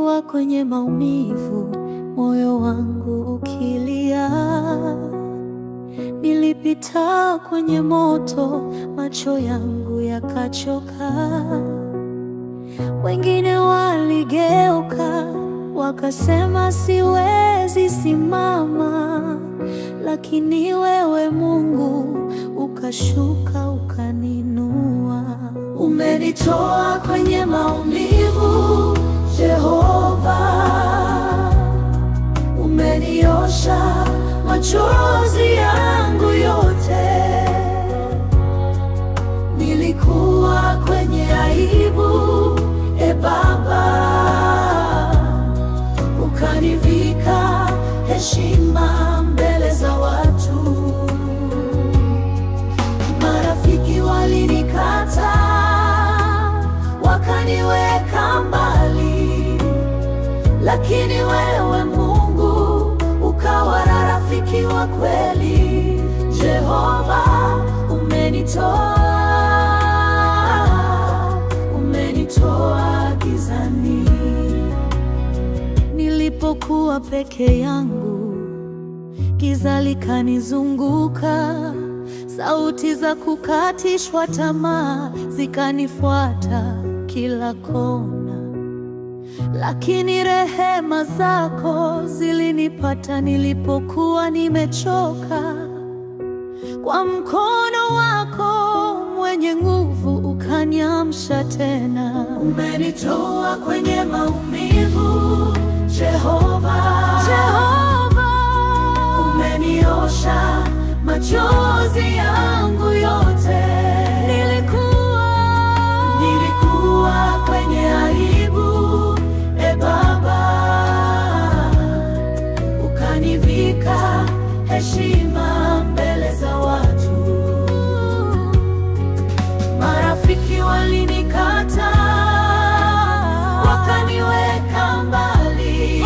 Nilikuwa kwenye maumivu, moyo wangu ukilia. Nilipita kwenye moto, macho yangu yakachoka. Wengine waligeuka, wakasema siwezi simama. Lakini wewe Mungu ukashuka ukaninua. Umenitoa kwenye maumivu, Jehova. Umeniosha machozi yangu yote. Nilikuwa kwenye aibu, Baba. Ukanivika heshima mbele za watu. Marafiki walinikata, wakaniweka mbali. Lakini wewe Mungu ukawa rafiki wa kweli. Jehova, umenitoa gizani. Nilipokuwa peke yangu, giza likanizunguka. Sauti za kukatishwa tamaa zikanifuata kila kona. Lakini rehema zako zilinipata nilipokuwa nimechoka. Kwa mkono wako mwenye nguvu ukaniamsha tena. Umenitoa kwenye maumivu, Jehova. Umeniosha machozi yangu yote. Nilikuwa kwenye aibu, Baba. Ukanivika heshima mbele za watu. Marafiki walinikata, wakaniweka mbali.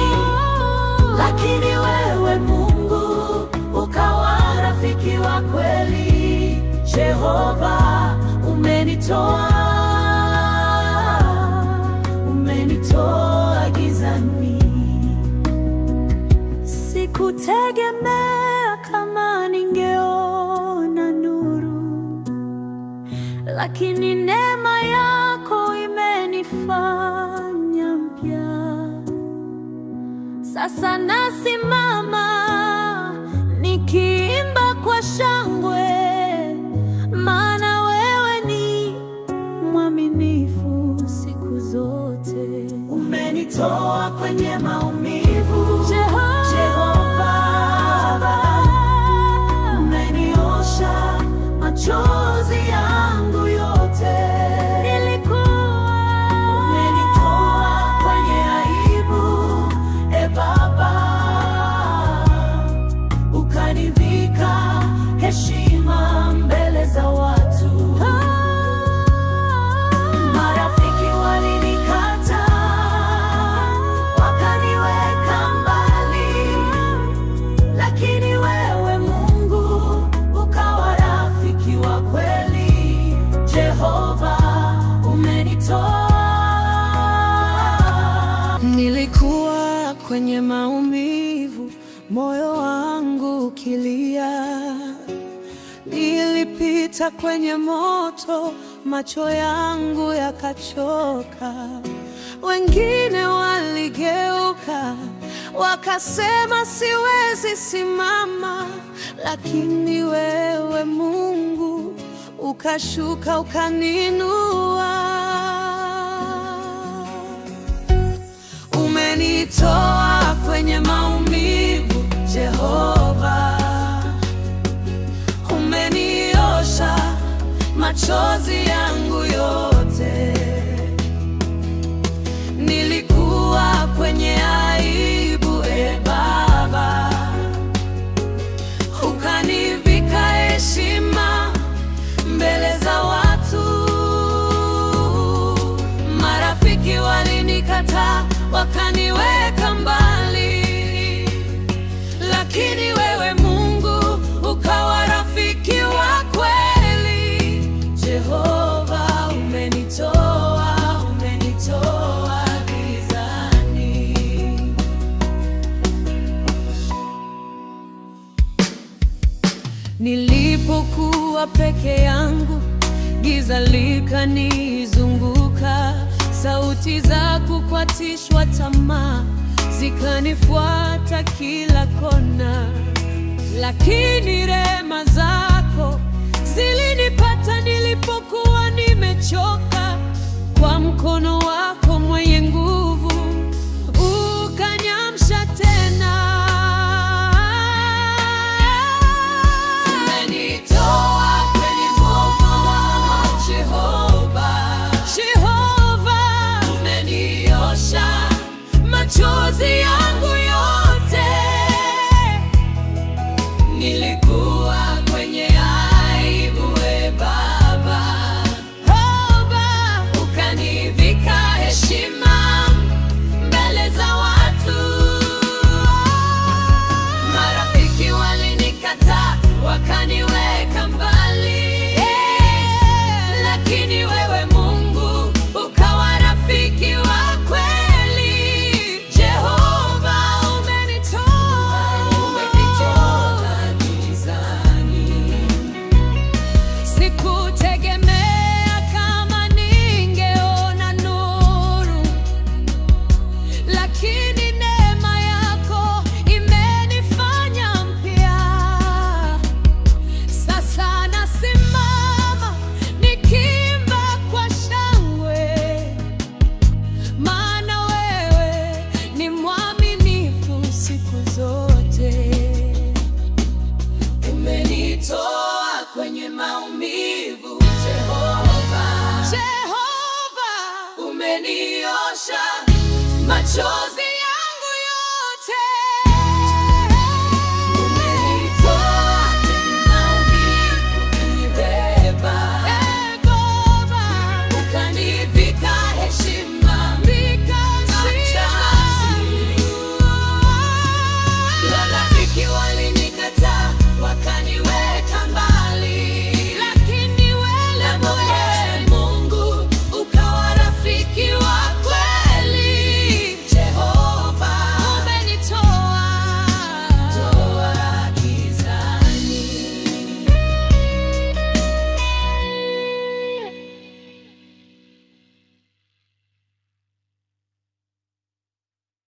Lakini wewe Mungu ukawa rafiki wa kweli. Jehova, umenitoa gizani. Sikutegemea kama ningeona nuru, lakini neema yako imenifanya mpya. Sasa nasimama nikiimba kwa shangwe, maana wewe ni mwaminifu siku zote. Umenitoa kwenye maumivu, Jehova. Umeniosha machozi yangu yote. Umenitoa kwenye aibu, Baba. Ukanivika heshima mbele za watu. Marafiki walinikata, wakaniweka mbali. Lakini wewe Mungu ukawa rafiki wa kweli. Jehova, umenitoa. Nilikuwa kwenye maumivu, moyo wangu ukilia. Nilipita kwenye moto, macho yangu yakachoka. Wengine waligeuka, wakasema siwezi simama. Lakini wewe Mungu ukashuka ukaninua. Umenitoa kwenye maumivu, Jehova. Umeniosha machozi yangu yote. Nilikuwa kwenye aibu, Baba. Ukanivika heshima mbele za watu. Marafiki walinikata, wakaniweka mbali. Nilipokuwa peke yangu, giza likanizunguka, sauti za kukatishwa tamaa zikanifuata kila kona. Lakini rehema zako zilinipata nilipokuwa nimechoka. Kwa mkono wako mwenye nguvu ukaniamsha tena. Umenitoa kwenye moto, Jehova, Jehova. Umeniosha machozi yangu yote. Nilikuwa kwenye aibu, Baba, ukanivika heshima mbele za watu. Marafiki walinikataa, wakaniweka mbali, lakini wewe Mungu ukawa rafiki wa kweli. Jehova, umenitoa gizani. Sikutegemea kama ningeona nuru, lakini neema yako imenifanya mpya. Sasa nasimama nikiimba kwa shangwe, maana wewe ni mwaminifu siku zote. Umenitoa kwenye maumivu, Jehova, Jehova. Umeniosha machozi